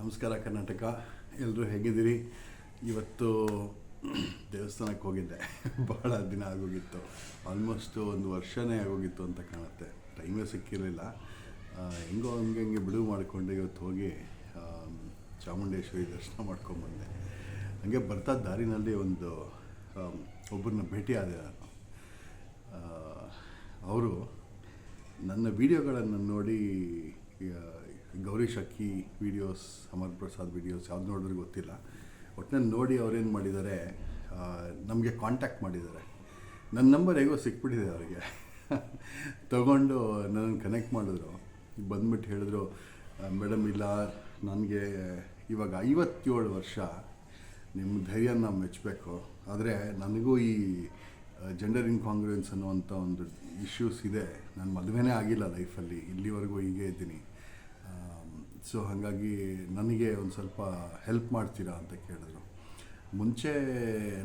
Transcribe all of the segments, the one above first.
ನಮಸ್ಕಾರ ಕರ್ನಾಟಕ, ಎಲ್ಲರೂ ಹೇಗಿದ್ದೀರಿ? ಇವತ್ತು ದೇವಸ್ಥಾನಕ್ಕೆ ಹೋಗಿದ್ದೆ. ಭಾಳ ದಿನ ಆಗೋಗಿತ್ತು, ಆಲ್ಮೋಸ್ಟ್ ಒಂದು ವರ್ಷನೇ ಆಗೋಗಿತ್ತು ಅಂತ ಕಾಣುತ್ತೆ. ಟೈಮೇ ಸಿಕ್ಕಿರಲಿಲ್ಲ. ಹೆಂಗೋ ಹಂಗೆ ಬಿಡುವು ಮಾಡಿಕೊಂಡು ಇವತ್ತು ಹೋಗಿ ಚಾಮುಂಡೇಶ್ವರಿ ದರ್ಶನ ಮಾಡ್ಕೊಂಬಂದೆ. ಹಾಗೆ ಬರ್ತಾ ದಾರಿನಲ್ಲಿ ಒಬ್ಬರನ್ನ ಭೇಟಿಯಾದೆ ನಾನು. ಅವರು ನನ್ನ ವೀಡಿಯೋಗಳನ್ನು ನೋಡಿ, ಗೌರೀಶ್ ಅಕ್ಕಿ ವೀಡಿಯೋಸ್, ಅಮರ್ ಪ್ರಸಾದ್ ವೀಡಿಯೋಸ್ ಯಾವ್ದು ನೋಡಿದ್ರೆ ಗೊತ್ತಿಲ್ಲ, ಒಟ್ಟಿನಲ್ಲಿ ನೋಡಿ ಅವ್ರೇನು ಮಾಡಿದ್ದಾರೆ, ನಮಗೆ ಕಾಂಟ್ಯಾಕ್ಟ್ ಮಾಡಿದ್ದಾರೆ. ನನ್ನ ನಂಬರ್ ಹೇಗೋ ಸಿಕ್ಬಿಟ್ಟಿದೆ ಅವರಿಗೆ. ತಗೊಂಡು ನನ್ನನ್ನು ಕನೆಕ್ಟ್ ಮಾಡಿದ್ರು. ಬಂದ್ಬಿಟ್ಟು ಹೇಳಿದ್ರು, ಮೇಡಮ್ ಇಲ್ಲ, ನನಗೆ ಇವಾಗ 57 ವರ್ಷ, ನಿಮ್ಮ ಧೈರ್ಯನ ಮೆಚ್ಚಬೇಕು. ಆದರೆ ನನಗೂ ಈ ಜೆಂಡರ್ ಇನ್ಕಾಂಗ್ರುಯೆನ್ಸ್ ಅನ್ನುವಂಥ ಒಂದು ಇಶ್ಯೂಸ್ ಇದೆ. ನಾನು ಮದುವೆನೇ ಆಗಿಲ್ಲ ಲೈಫಲ್ಲಿ, ಇಲ್ಲಿವರೆಗೂ ಹೀಗೆ ಇದ್ದೀನಿ. ಸೊ ಹಾಗಾಗಿ ನನಗೆ ಒಂದು ಸ್ವಲ್ಪ ಹೆಲ್ಪ್ ಮಾಡ್ತೀರಾ ಅಂತ ಕೇಳಿದ್ರು. ಮುಂಚೆ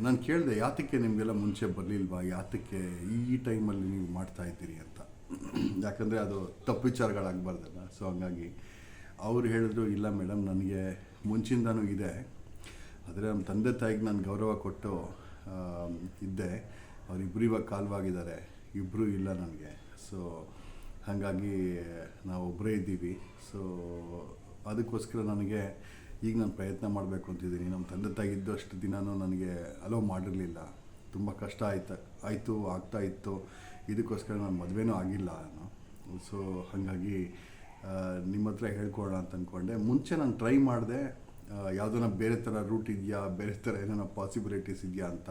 ನಾನು ಕೇಳಿದೆ, ಯಾತಕ್ಕೆ ನಿಮಗೆಲ್ಲ ಮುಂಚೆ ಬರಲಿಲ್ವಾ, ಯಾತಕ್ಕೆ ಈ ಟೈಮಲ್ಲಿ ನೀವು ಮಾಡ್ತಾಯಿದ್ದೀರಿ ಅಂತ. ಯಾಕಂದರೆ ಅದು ತಪ್ಪು ವಿಚಾರಗಳಾಗಬಾರ್ದಲ್ಲ. ಸೊ ಹಾಗಾಗಿ ಅವ್ರು ಹೇಳಿದ್ರು, ಇಲ್ಲ ಮೇಡಮ್, ನನಗೆ ಮುಂಚಿಂದನೂ ಇದೆ, ಆದರೆ ನಮ್ಮ ತಂದೆ ತಾಯಿಗೆ ನಾನು ಗೌರವ ಕೊಟ್ಟು ಇದ್ದೆ. ಅವರಿಬ್ಬರು ಇವಾಗ ಕಾಲವಾಗಿದ್ದಾರೆ, ಇಬ್ಬರೂ ಇಲ್ಲ ನನಗೆ. ಸೊ ಹಾಗಾಗಿ ನಾವು ಒಬ್ಬರೇ ಇದ್ದೀವಿ. ಸೊ ಅದಕ್ಕೋಸ್ಕರ ನನಗೆ ಈಗ ನಾನು ಪ್ರಯತ್ನ ಮಾಡಬೇಕು ಅಂತಿದ್ದೀನಿ. ನಮ್ಮ ತಂದೆ ತಾಯಿ ಇದ್ದಷ್ಟು ದಿನವೂ ನನಗೆ ಅಲೋ ಮಾಡಿರಲಿಲ್ಲ, ತುಂಬ ಕಷ್ಟ ಆಗ್ತಾಯಿತ್ತು. ಇದಕ್ಕೋಸ್ಕರ ನಾನು ಮದುವೆನೂ ಆಗಿಲ್ಲ ನಾನು. ಸೊ ಹಾಗಾಗಿ ನಿಮ್ಮ ಹತ್ರ ಹೇಳ್ಕೊಳ್ಳೋಣ ಅಂತ ಅಂದ್ಕೊಂಡೆ. ಮುಂಚೆ ನಾನು ಟ್ರೈ ಮಾಡಿದೆ, ಯಾವುದನ್ನ ಬೇರೆ ಥರ ರೂಟ್ ಇದೆಯಾ, ಬೇರೆ ಥರ ಏನೇನೋ ಪಾಸಿಬಿಲಿಟೀಸ್ ಇದೆಯಾ ಅಂತ.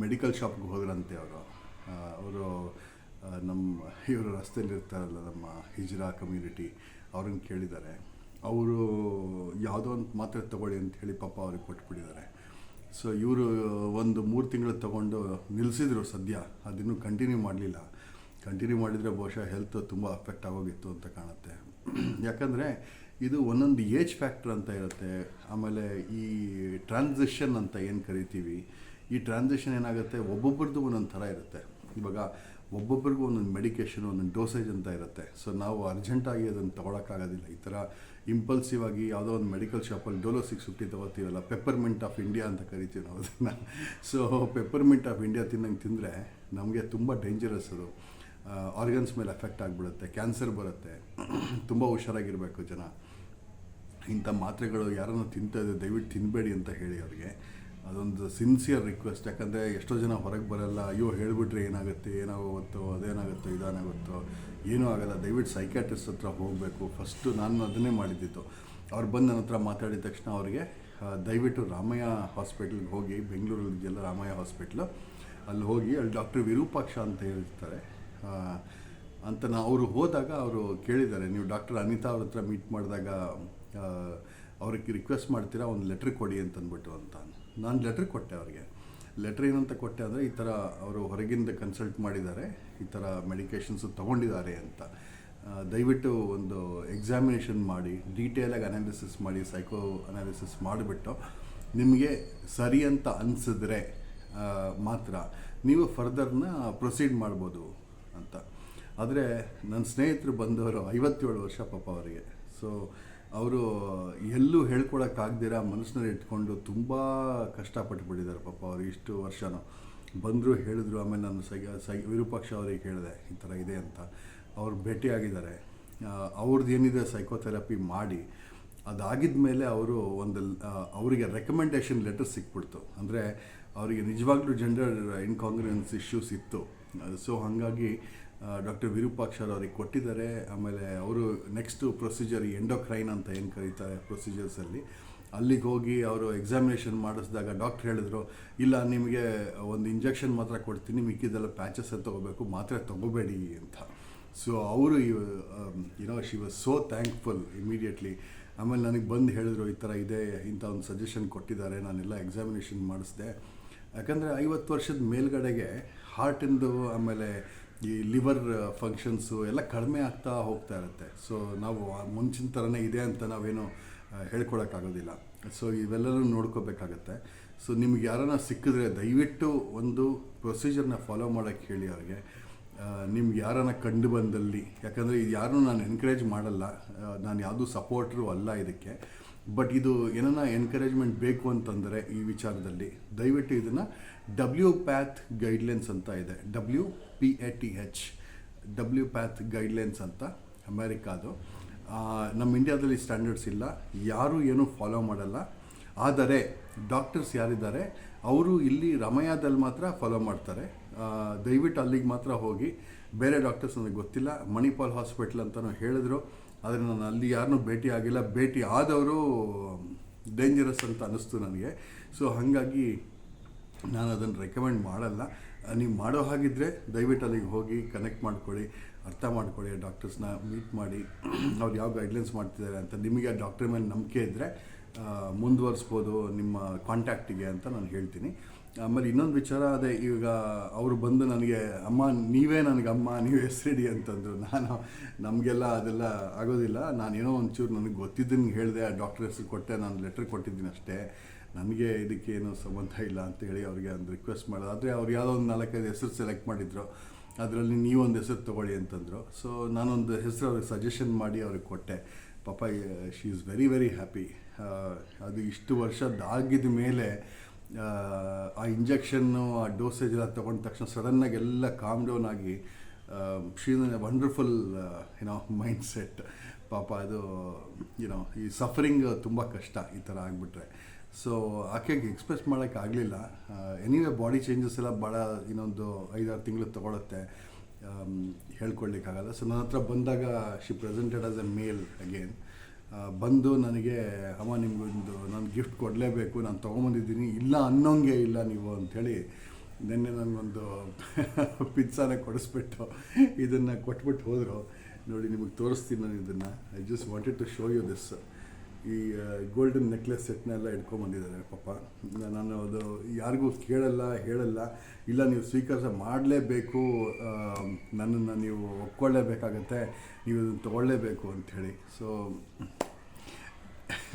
ಮೆಡಿಕಲ್ ಶಾಪ್ಗೆ ಹೋದ್ರಂತೆ ಅವರು ಇವರು ರಸ್ತೆಯಲ್ಲಿ ಇರ್ತಾರಲ್ಲ, ನಮ್ಮ ಹಿಜ್ರಾ ಕಮ್ಯುನಿಟಿ, ಅವ್ರನ್ನ ಕೇಳಿದ್ದಾರೆ. ಅವರು ಯಾವುದೋ ಒಂದು ಮಾತ್ರೆ ತೊಗೊಳ್ಳಿ ಅಂತ ಹೇಳಿ ಪಾಪ ಅವ್ರಿಗೆ ಕೊಟ್ಬಿಟ್ಟಿದ್ದಾರೆ. ಸೊ ಇವರು ಒಂದು 3 ತಿಂಗಳು ತೊಗೊಂಡು ನಿಲ್ಲಿಸಿದ್ರು. ಸದ್ಯ ಅದನ್ನು ಕಂಟಿನ್ಯೂ ಮಾಡಲಿಲ್ಲ. ಕಂಟಿನ್ಯೂ ಮಾಡಿದರೆ ಬಹುಶಃ ಹೆಲ್ತ್ ತುಂಬ ಅಫೆಕ್ಟ್ ಆಗೋಗಿತ್ತು ಅಂತ ಕಾಣುತ್ತೆ. ಯಾಕಂದರೆ ಇದು ಒಂದೊಂದು ಏಜ್ ಫ್ಯಾಕ್ಟ್ರ್ ಅಂತ ಇರುತ್ತೆ. ಆಮೇಲೆ ಈ ಟ್ರಾನ್ಸಿಷನ್ ಅಂತ ಏನು ಕರಿತೀವಿ, ಈ ಟ್ರಾನ್ಸಿಷನ್ ಏನಾಗುತ್ತೆ, ಒಬ್ಬೊಬ್ರದ್ದು ಒಂದೊಂದು ಥರ ಇರುತ್ತೆ. ಇವಾಗ ಒಬ್ಬೊಬ್ರಿಗೂ ಒಂದೊಂದು ಮೆಡಿಕೇಷನ್, ಒಂದೊಂದು ಡೋಸೇಜ್ ಅಂತ ಇರುತ್ತೆ. ಸೊ ನಾವು ಅರ್ಜೆಂಟಾಗಿ ಅದನ್ನು ತೊಗೊಳಕ್ಕಾಗೋದಿಲ್ಲ. ಈ ಥರ ಇಂಪಲ್ಸಿವ್ ಆಗಿ ಯಾವುದೋ ಒಂದು ಮೆಡಿಕಲ್ ಶಾಪಲ್ಲಿ ಡೋಲೋ 650 ತೊಗೋತೀವಲ್ಲ, ಪೆಪ್ಪರ್ಮಿಂಟ್ ಆಫ್ ಇಂಡಿಯಾ ಅಂತ ಕರಿತೀವಿ ನಾವು ಅದನ್ನು. ಸೊ ಪೆಪ್ಪರ್ಮಿಂಟ್ ಆಫ್ ಇಂಡಿಯಾ ತಿಂದರೆ ನಮಗೆ ತುಂಬ ಡೇಂಜರಸ್. ಅದು ಆರ್ಗನ್ಸ್ ಮೇಲೆ ಎಫೆಕ್ಟ್ ಆಗಿಬಿಡುತ್ತೆ, ಕ್ಯಾನ್ಸರ್ ಬರುತ್ತೆ. ತುಂಬ ಹುಷಾರಾಗಿರಬೇಕು ಜನ. ಇಂಥ ಮಾತ್ರೆಗಳು ಯಾರನ್ನು ತಿಂತಾಯಿದೆ ದಯವಿಟ್ಟು ತಿನ್ನಬೇಡಿ ಅಂತ ಹೇಳಿ ಅವ್ರಿಗೆ ಅದೊಂದು ಸಿನ್ಸಿಯರ್ ರಿಕ್ವೆಸ್ಟ್. ಯಾಕಂದರೆ ಎಷ್ಟೋ ಜನ ಹೊರಗೆ ಬರಲ್ಲ, ಅಯ್ಯೋ ಹೇಳಿಬಿಟ್ರೆ ಏನಾಗುತ್ತೋ ಅದೇನಾಗುತ್ತೋ ಇದಾಗುತ್ತೋ, ಏನೂ ಆಗಲ್ಲ, ದಯವಿಟ್ಟು ಸೈಕ್ಯಾಟ್ರಿಸ್ಟ್ ಹತ್ರ ಹೋಗಬೇಕು. ಫಸ್ಟು ನಾನು ಅದನ್ನೇ ಮಾಡಿದ್ದಿತ್ತು. ಅವ್ರು ಬಂದು ನನ್ನ ಹತ್ರ ಮಾತಾಡಿದ ತಕ್ಷಣ ಅವರಿಗೆ ದಯವಿಟ್ಟು ರಾಮಯ್ಯ ಹಾಸ್ಪಿಟ್ಲಿಗೆ ಹೋಗಿ, ಬೆಂಗಳೂರಲ್ಲಿದೆಯಲ್ಲ ರಾಮಯ್ಯ ಹಾಸ್ಪಿಟ್ಲು, ಅಲ್ಲಿ ಹೋಗಿ, ಅಲ್ಲಿ ಡಾಕ್ಟರ್ ವಿರೂಪಾಕ್ಷ ಅಂತ ಹೇಳ್ತಾರೆ ಅಂತ. ಅವರು ಹೋದಾಗ ಅವರು ಕೇಳಿದ್ದಾರೆ, ನೀವು ಡಾಕ್ಟರ್ ಅನಿತಾ ಅವ್ರ ಹತ್ರ ಮೀಟ್ ಮಾಡಿದಾಗ ಅವ್ರಿಗೆ ರಿಕ್ವೆಸ್ಟ್ ಮಾಡ್ತೀರಾ, ಒಂದು ಲೆಟ್ರ್ ಕೊಡಿ ಅಂತಂದ್ಬಿಟ್ಟು ಅಂತ. ನಾನು ಲೆಟ್ರ್ ಕೊಟ್ಟೆ ಅವ್ರಿಗೆ. ಲೆಟ್ರ್ ಏನಂತ ಕೊಟ್ಟೆ ಅಂದರೆ, ಈ ಥರ ಅವರು ಹೊರಗಿಂದ ಕನ್ಸಲ್ಟ್ ಮಾಡಿದ್ದಾರೆ, ಈ ಥರ ಮೆಡಿಕೇಷನ್ಸು ತೊಗೊಂಡಿದ್ದಾರೆ ಅಂತ. ದಯವಿಟ್ಟು ಒಂದು ಎಕ್ಸಾಮಿನೇಷನ್ ಮಾಡಿ, ಡೀಟೇಲಾಗಿ ಅನಾಲಿಸಿಸ್ ಮಾಡಿ, ಸೈಕೋ ಅನಾಲಿಸಿಸ್ ಮಾಡಿಬಿಟ್ಟು ನಿಮಗೆ ಸರಿ ಅಂತ ಅನಿಸಿದ್ರೆ ಮಾತ್ರ ನೀವು ಫರ್ದರ್ನ ಪ್ರೊಸೀಡ್ ಮಾಡ್ಬೋದು ಅಂತ. ಆದರೆ ನನ್ನ ಸ್ನೇಹಿತರು ಬಂದವರು 57 ವರ್ಷ ಪಾಪ ಅವರಿಗೆ. ಸೊ ಅವರು ಎಲ್ಲೂ ಹೇಳ್ಕೊಳಕ್ಕಾಗ್ದಿರ ಮನಸ್ಸಿನಲ್ಲಿ ಇಟ್ಕೊಂಡು ತುಂಬ ಕಷ್ಟಪಟ್ಟುಬಿಟ್ಟಿದ್ದಾರೆ ಪಾಪ ಅವರು. ಇಷ್ಟು ವರ್ಷನೂ ಬಂದರು, ಹೇಳಿದ್ರು. ಆಮೇಲೆ ನಾನು ವಿರೂಪಾಕ್ಷ ಅವರಿಗೆ ಹೇಳಿದೆ, ಈ ಥರ ಇದೆ ಅಂತ. ಅವ್ರು ಭೇಟಿಯಾಗಿದ್ದಾರೆ. ಅವ್ರದ್ದು ಏನಿದೆ ಸೈಕೋಥೆರಪಿ ಮಾಡಿ ಅದಾಗಿದ್ದ ಮೇಲೆ ಅವರಿಗೆ ರೆಕಮೆಂಡೇಷನ್ ಲೆಟರ್ ಸಿಕ್ಬಿಡ್ತು. ಅಂದರೆ ಅವರಿಗೆ ನಿಜವಾಗ್ಲೂ ಜೆಂಡರ್ ಇನ್ಕಾಂಗ್ರುಯೆನ್ಸ್ ಇಶ್ಯೂಸ್ ಇತ್ತು. ಸೊ ಹಾಗಾಗಿ ಡಾಕ್ಟರ್ ವಿರೂಪಾಕ್ಷ ಅವ್ರಿಗೆ ಕೊಟ್ಟಿದ್ದಾರೆ. ಆಮೇಲೆ ಅವರು ನೆಕ್ಸ್ಟು ಪ್ರೊಸೀಜರ್, ಎಂಡೋಕ್ರೈನ್ ಅಂತ ಏನು ಕರೀತಾರೆ ಪ್ರೊಸೀಜರ್ಸಲ್ಲಿ, ಅಲ್ಲಿಗೆ ಹೋಗಿ ಅವರು ಎಕ್ಸಾಮಿನೇಷನ್ ಮಾಡಿಸಿದಾಗ ಡಾಕ್ಟ್ರ್ ಹೇಳಿದ್ರು, ಇಲ್ಲ ನಿಮಗೆ ಒಂದು ಇಂಜೆಕ್ಷನ್ ಮಾತ್ರ ಕೊಡ್ತೀನಿ, ಮಿಕ್ಕಿದ್ದೆಲ್ಲ ಪ್ಯಾಚಸ್ ತೊಗೋಬೇಕು, ಮಾತ್ರೆ ತೊಗೋಬೇಡಿ ಅಂತ. ಸೊ ಅವರು she was so thankful immediately. ಆಮೇಲೆ ನನಗೆ ಬಂದು ಹೇಳಿದ್ರು, ಈ ಥರ ಇದೆ, ಇಂಥ ಒಂದು ಸಜೆಷನ್ ಕೊಟ್ಟಿದ್ದಾರೆ. ನಾನೆಲ್ಲ ಎಕ್ಸಾಮಿನೇಷನ್ ಮಾಡಿಸಿದೆ. ಯಾಕಂದರೆ 50 ವರ್ಷದ ಮೇಲ್ಗಡೆಗೆ ಹಾರ್ಟಿಂದು, ಆಮೇಲೆ ಈ ಲಿವರ್ ಫಂಕ್ಷನ್ಸು ಎಲ್ಲ ಕಡಿಮೆ ಆಗ್ತಾ ಹೋಗ್ತಾ ಇರುತ್ತೆ. ಸೊ ನಾವು ಮುಂಚಿನ ಥರನೇ ಇದೆ ಅಂತ ನಾವೇನು ಹೇಳ್ಕೊಳಕ್ಕಾಗೋದಿಲ್ಲ. ಸೊ ಇವೆಲ್ಲನೂ ನೋಡ್ಕೋಬೇಕಾಗತ್ತೆ. ಸೊ ನಿಮ್ಗೆ ಯಾರನ್ನ ಸಿಕ್ಕಿದ್ರೆ ದಯವಿಟ್ಟು ಒಂದು ಪ್ರೊಸೀಜರ್ನ ಫಾಲೋ ಮಾಡೋಕ್ಕೆ ಹೇಳಿ ಅವ್ರಿಗೆ. ನಿಮ್ಗೆ ಯಾರನ್ನ ಕಂಡು ಬಂದಲ್ಲಿ, ಯಾಕಂದರೆ ಇದು ಯಾರನ್ನೂ ನಾನು ಎನ್ಕರೇಜ್ ಮಾಡಲ್ಲ, ನಾನು ಯಾವುದೂ ಸಪೋರ್ಟ್ರು ಅಲ್ಲ ಇದಕ್ಕೆ. ಬಟ್ ಇದು ಏನನ್ನ ಎನ್ಕರೇಜ್ಮೆಂಟ್ ಬೇಕು ಅಂತಂದರೆ ಈ ವಿಚಾರದಲ್ಲಿ ದಯವಿಟ್ಟು ಇದನ್ನು WPATH ಗೈಡ್ಲೈನ್ಸ್ ಅಂತ ಇದೆ, WPATH WPATH ಗೈಡ್ಲೈನ್ಸ್ ಅಂತ, ಅಮೇರಿಕಾದು. ನಮ್ಮ ಇಂಡಿಯಾದಲ್ಲಿ ಸ್ಟ್ಯಾಂಡರ್ಡ್ಸ್ ಇಲ್ಲ, ಯಾರೂ ಏನೂ ಫಾಲೋ ಮಾಡಲ್ಲ. ಆದರೆ ಡಾಕ್ಟರ್ಸ್ ಯಾರಿದ್ದಾರೆ ಅವರು ಇಲ್ಲಿ ರಮಯಾದಲ್ಲಿ ಮಾತ್ರ ಫಾಲೋ ಮಾಡ್ತಾರೆ. ದಯವಿಟ್ಟು ಅಲ್ಲಿಗೆ ಮಾತ್ರ ಹೋಗಿ. ಬೇರೆ ಡಾಕ್ಟರ್ಸ್ ನನಗೆ ಗೊತ್ತಿಲ್ಲ. ಮಣಿಪಾಲ್ ಹಾಸ್ಪಿಟ್ಲ್ ಅಂತಲೂ ಹೇಳಿದ್ರು, ಆದರೆ ನಾನು ಅಲ್ಲಿ ಯಾರನ್ನೂ ಭೇಟಿ ಆಗಿಲ್ಲ. ಭೇಟಿ ಆದವರು ಡೇಂಜರಸ್ ಅಂತ ಅನ್ನಿಸ್ತು ನನಗೆ. ಸೊ ಹಾಗಾಗಿ ನಾನು ಅದನ್ನು ರೆಕಮೆಂಡ್ ಮಾಡಲ್ಲ. ನೀವು ಮಾಡೋ ಹಾಗಿದ್ದರೆ ದಯವಿಟ್ಟು ಅಲ್ಲಿಗೆ ಹೋಗಿ ಕನೆಕ್ಟ್ ಮಾಡ್ಕೊಳ್ಳಿ, ಅರ್ಥ ಮಾಡ್ಕೊಳ್ಳಿ, ಡಾಕ್ಟರ್ಸ್ನ ಮೀಟ್ ಮಾಡಿ ಅವ್ರು ಯಾವ ಗೈಡ್ಲೈನ್ಸ್ ಮಾಡ್ತಿದ್ದಾರೆ ಅಂತ. ನಿಮಗೆ ಆ ಡಾಕ್ಟರ್ ಮೇಲೆ ನಂಬಿಕೆ ಇದ್ದರೆ ಮುಂದುವರಿಸ್ಬೋದು ನಿಮ್ಮ ಕಾಂಟ್ಯಾಕ್ಟಿಗೆ ಅಂತ ನಾನು ಹೇಳ್ತೀನಿ. ಆಮೇಲೆ ಇನ್ನೊಂದು ವಿಚಾರ ಅದೇ, ಈಗ ಅವರು ಬಂದು ನನಗೆ ಅಮ್ಮ ನೀವೇ ನನಗೆ ಅಮ್ಮ ನೀವು ಹೆಸರಿಡಿ ಅಂತಂದರು. ನಮಗೆಲ್ಲ ಅದೆಲ್ಲ ಆಗೋದಿಲ್ಲ. ನಾನೇನೋ ಒಂಚೂರು ನನಗೆ ಗೊತ್ತಿದ್ದನ್ನು ಹೇಳಿದೆ, ಆ ಡಾಕ್ಟರ್ ಹೆಸರು ಕೊಟ್ಟೆ, ನಾನು ಲೆಟ್ರ್ ಕೊಟ್ಟಿದ್ದೀನಿ ಅಷ್ಟೇ, ನನಗೆ ಇದಕ್ಕೇನು ಸಂಬಂಧ ಇಲ್ಲ ಅಂತೇಳಿ ಅವ್ರಿಗೆ ಒಂದು ರಿಕ್ವೆಸ್ಟ್ ಮಾಡೋದು. ಆದರೆ ಅವ್ರು ಯಾವುದೋ ಒಂದು 4-5 ಹೆಸರು ಸೆಲೆಕ್ಟ್ ಮಾಡಿದ್ರು, ಅದರಲ್ಲಿ ನೀವೊಂದು ಹೆಸರು ತೊಗೊಳ್ಳಿ ಅಂತಂದರು. ಸೊ ನಾನೊಂದು ಹೆಸರು ಅವ್ರಿಗೆ ಸಜೆಷನ್ ಮಾಡಿ ಅವ್ರಿಗೆ ಕೊಟ್ಟೆ. ಪಾಪ she is very very happy. ಅದು ಇಷ್ಟು ವರ್ಷದಾಗಿದ ಮೇಲೆ ಆ ಇಂಜೆಕ್ಷನ್ನು, ಆ ಡೋಸೇಜ್ ಎಲ್ಲ ತೊಗೊಂಡ ತಕ್ಷಣ ಸಡನ್ನಾಗಿ ಎಲ್ಲ ಕಾಮ್ ಡೌನ್ ಆಗಿ she is A wonderful mind set. ಪಾಪ ಅದು ಈ ಸಫರಿಂಗ್ ತುಂಬ ಕಷ್ಟ ಈ ಥರ ಆಗಿಬಿಟ್ರೆ. ಸೊ ಆಕೆಗೆ ಎಕ್ಸ್ಪ್ರೆಸ್ ಮಾಡೋಕ್ಕಾಗಲಿಲ್ಲ. ಎನಿವೇ ಬಾಡಿ ಚೇಂಜಸ್ ಎಲ್ಲ ಭಾಳ ಇನ್ನೊಂದು 5-6 ತಿಂಗಳು ತೊಗೊಳುತ್ತೆ, ಹೇಳ್ಕೊಳ್ಲಿಕ್ಕಾಗಲ್ಲ. ಸೊ ನನ್ನ ಹತ್ರ ಬಂದಾಗ she presented as a mail again. ಬಂದು ನನಗೆ ಅಮ್ಮ ನಿಮಗೊಂದು ನಾನು ಗಿಫ್ಟ್ ಕೊಡಲೇಬೇಕು, ನಾನು ತೊಗೊಂಬಂದಿದ್ದೀನಿ, ಇಲ್ಲ ಅನ್ನೋಂಗೆ ಇಲ್ಲ ನೀವು ಅಂಥೇಳಿ ನಿನ್ನೆ ನನಗೊಂದು ಪಿಜ್ಜಾನ ಕೊಡಿಸ್ಬಿಟ್ಟು ಇದನ್ನು ಕೊಟ್ಬಿಟ್ಟು ಹೋದರು. ನೋಡಿ ನಿಮಗೆ ತೋರಿಸ್ತೀನಿ ನಾನು ಇದನ್ನು. I just wanted to show you this. ಈ ಗೋಲ್ಡನ್ ನೆಕ್ಲೆಸ್ ಸೆಟ್ನೆಲ್ಲ ಇಟ್ಕೊಂಬಂದಿದ್ದಾರೆ ಪಾಪ. ನಾನು ಅದು ಯಾರಿಗೂ ಕೇಳಲ್ಲ, ಹೇಳಲ್ಲ, ಇಲ್ಲ ನೀವು ಸ್ವೀಕಾರ ಮಾಡಲೇಬೇಕು, ನನ್ನನ್ನು ನೀವು ಒಪ್ಕೊಳ್ಳೇಬೇಕಾಗತ್ತೆ, ನೀವು ಇದನ್ನು ತೊಗೊಳ್ಳೇಬೇಕು ಅಂಥೇಳಿ. ಸೊ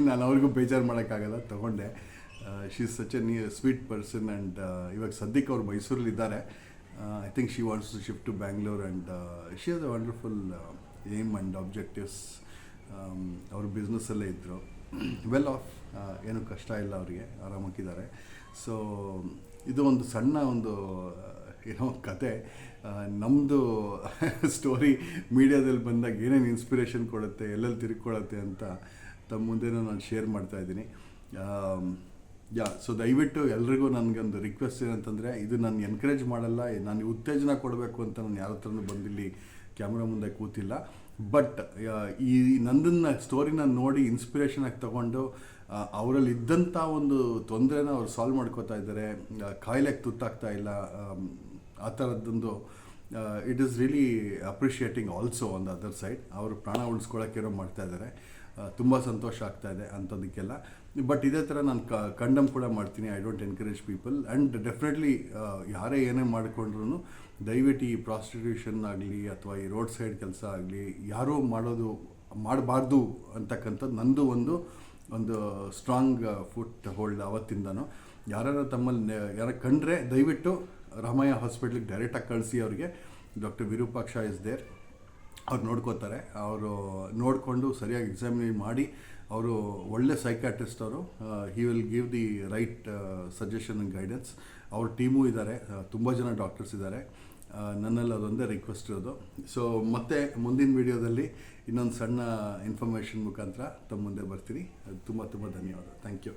ನಾನು ಅವ್ರಿಗೂ ಬೇಜಾರು ಮಾಡೋಕ್ಕಾಗಲ್ಲ, ತೊಗೊಂಡೆ. She is such a sweet person. And ಇವಾಗ ಸದ್ಯಕ್ಕೆ ಅವ್ರು ಮೈಸೂರಲ್ಲಿದ್ದಾರೆ. I think she wants to shift to Bangalore. And she has a wonderful aim and objectives. ಅವರು ಬಿಸ್ನೆಸ್ಸಲ್ಲೇ ಇದ್ದರು, ವೆಲ್ ಆಫ್, ಏನೂ ಕಷ್ಟ ಇಲ್ಲ ಅವರಿಗೆ, ಆರಾಮಾಗಿದ್ದಾರೆ. ಸೊ ಇದು ಒಂದು ಸಣ್ಣ ಒಂದು ಕತೆ. ನಮ್ಮದು ಸ್ಟೋರಿ ಮೀಡಿಯಾದಲ್ಲಿ ಬಂದಾಗ ಏನೇನು ಇನ್ಸ್ಪಿರೇಷನ್ ಕೊಡುತ್ತೆ, ಎಲ್ಲೆಲ್ಲಿ ತಿರ್ಕೊಳ್ಳುತ್ತೆ ಅಂತ ತಮ್ಮ ಮುಂದೆನೂ ನಾನು ಶೇರ್ ಮಾಡ್ತಾಯಿದ್ದೀನಿ. ಸೊ ದಯವಿಟ್ಟು ಎಲ್ರಿಗೂ ನನಗೊಂದು ರಿಕ್ವೆಸ್ಟ್ ಏನಂತಂದರೆ, ಇದು ನಾನು ಎನ್ಕರೇಜ್ ಮಾಡಲ್ಲ, ನಾನು ಉತ್ತೇಜನ ಕೊಡಬೇಕು ಅಂತ ನಾನು ಯಾರ ಹತ್ರನೂ ಬಂದಿಲ್ಲಿ ಕ್ಯಾಮ್ರಾ ಮುಂದೆ ಕೂತಿಲ್ಲ. ಬಟ್ ಈ ನಂದನ್ನು ಸ್ಟೋರಿನ ನೋಡಿ ಇನ್ಸ್ಪಿರೇಷನಾಗಿ ತೊಗೊಂಡು ಅವರಲ್ಲಿ ಇದ್ದಂಥ ಒಂದು ತೊಂದರೆನ ಅವ್ರು ಸಾಲ್ವ್ ಮಾಡ್ಕೋತಾ ಇದ್ದಾರೆ, ಕಾಯಿಲೆಗೆ ತುತ್ತಾಗ್ತಾ ಇಲ್ಲ, ಆ ಥರದ್ದೊಂದು it is really appreciating also on the other side. ಅವರು ಪ್ರಾಣ ಉಳಿಸ್ಕೊಳ್ಳೋಕ್ಕೇನೋ ಮಾಡ್ತಾಯಿದ್ದಾರೆ, ತುಂಬ ಸಂತೋಷ ಆಗ್ತಾಯಿದೆ ಅಂಥದಕ್ಕೆಲ್ಲ. ಬಟ್ ಇದೇ ಥರ ನಾನು ಕಂಡಮ್ ಕೂಡ ಮಾಡ್ತೀನಿ. I don't encourage people. And definitely ಯಾರೇ ಏನೇ ಮಾಡಿಕೊಂಡ್ರೂ ದಯವಿಟ್ಟು ಈ ಪ್ರಾಸ್ಟಿಟ್ಯೂಷನ್ ಆಗಲಿ ಅಥವಾ ಈ ರೋಡ್ ಸೈಡ್ ಕೆಲಸ ಆಗಲಿ ಯಾರೂ ಮಾಡಬಾರ್ದು ಅಂತಕ್ಕಂಥದ್ದು ನಂದು ಒಂದು ಸ್ಟ್ರಾಂಗ್ ಫುಟ್ ಹೋಲ್ಡ್ ಅವತ್ತಿಂದನೂ. ಯಾರು ತಮ್ಮಲ್ಲಿ ಯಾರು ಕಂಡ್ರೆ ದಯವಿಟ್ಟು ರಾಮಯ್ಯ ಹಾಸ್ಪಿಟ್ಲಿಗೆ ಡೈರೆಕ್ಟಾಗಿ ಕಳಿಸಿ. ಅವ್ರಿಗೆ ಡಾಕ್ಟರ್ ವಿರೂಪಾಕ್ಷ ಇಸ್ ದೇರ್, ಅವ್ರು ನೋಡ್ಕೋತಾರೆ. ಅವರು ನೋಡಿಕೊಂಡು ಸರಿಯಾಗಿ ಎಕ್ಸಾಮಿನೇಟ್ ಮಾಡಿ, ಅವರು ಒಳ್ಳೆ ಸೈಕಾಟ್ರಿಸ್ಟ್ ಅವರು. He will give the right suggestion and guidance. ಅವ್ರ ಟೀಮೂ ಇದ್ದಾರೆ, ತುಂಬ ಜನ ಡಾಕ್ಟರ್ಸ್ ಇದ್ದಾರೆ. ನನ್ನಲ್ಲಿ ಅದೊಂದೇ ರಿಕ್ವೆಸ್ಟ್ ಇರೋದು. ಸೊ ಮತ್ತೆ ಮುಂದಿನ ವೀಡಿಯೋದಲ್ಲಿ ಇನ್ನೊಂದು ಸಣ್ಣ ಇನ್ಫಾರ್ಮೇಷನ್ ಮುಖಾಂತರ ತಮ್ಮ ಮುಂದೆ ಬರ್ತೀನಿ. ತುಂಬ ಧನ್ಯವಾದ. Thank you.